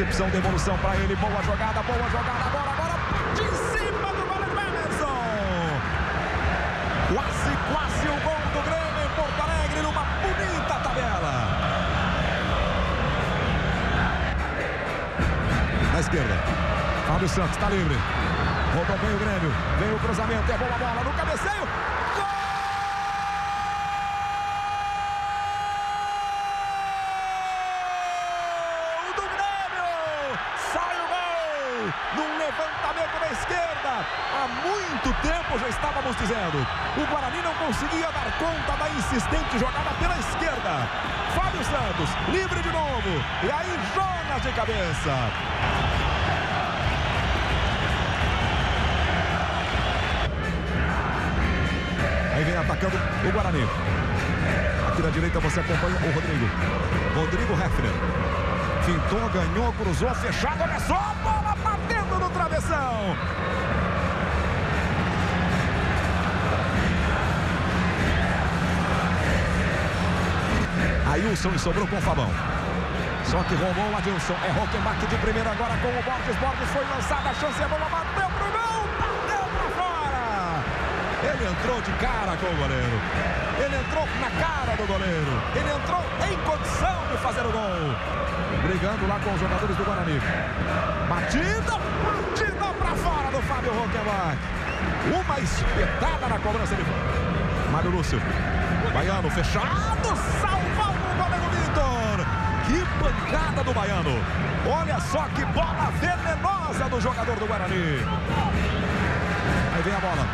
recepção, devolução para ele. Boa jogada, agora bate em cima do goleiro Emerson. Quase o gol do Grêmio em Porto Alegre, numa bonita tabela. Na esquerda, Fábio Santos está livre. Rodou bem o Grêmio, vem o cruzamento, é boa bola no cabeceio. Num levantamento da esquerda, há muito tempo já estávamos dizendo, o Guarani não conseguia dar conta da insistente jogada pela esquerda. Fábio Santos, livre de novo, e aí Jonas de cabeça. Aí vem atacando o Guarani. Aqui na direita você acompanha o Rodrigo Hefner. Fintou, ganhou, cruzou, fechado, olha só, a bola batendo no travessão. Ailson e sobrou com o Fabão. Só que roubou o Adilson. É Rockenbach de primeira agora com o Borges. Borges foi lançado, a chance é boa, bateu pro gol, bateu pra fora. Ele entrou de cara com o goleiro. Ele entrou na cara do goleiro. Ele entrou em condição de fazer o gol. Brigando lá com os jogadores do Guarani. Batida pra fora do Fábio Rockenbach. Uma espetada na cobrança de Mário Lúcio. Baiano fechado, salvando o goleiro Vitor. Que pancada do Baiano. Olha só que bola venenosa do jogador do Guarani. Aí vem a bola.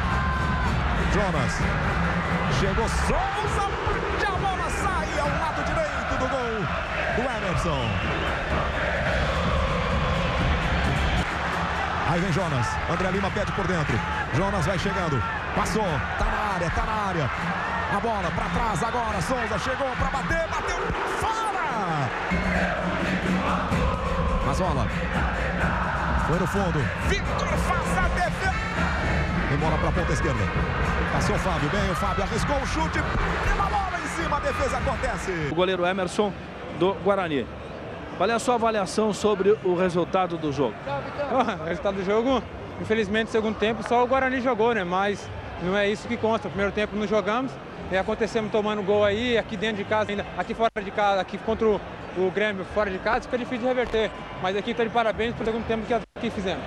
Jonas. Chegou Souza. E a bola sai ao lado direito do gol do Emerson. Aí vem Jonas. André Lima pede por dentro. Jonas vai chegando. Passou. Tá na área. A bola para trás agora. Souza chegou para bater. Bateu fora. Mazola. Foi no fundo. Vitor faz a defesa. Tem bola para a ponta esquerda. Passou o Fábio. Bem, o Fábio arriscou o chute. E uma bola em cima. A defesa acontece. O goleiro Emerson do Guarani. Qual é a sua avaliação sobre o resultado do jogo? O resultado do jogo, infelizmente, no segundo tempo, só o Guarani jogou, né? Mas não é isso que consta. No primeiro tempo não jogamos e acontecemos tomando gol aí, aqui dentro de casa ainda, aqui fora de casa, aqui contra o Grêmio fora de casa, fica difícil de reverter. Mas aqui está de parabéns pelo segundo tempo que fizemos.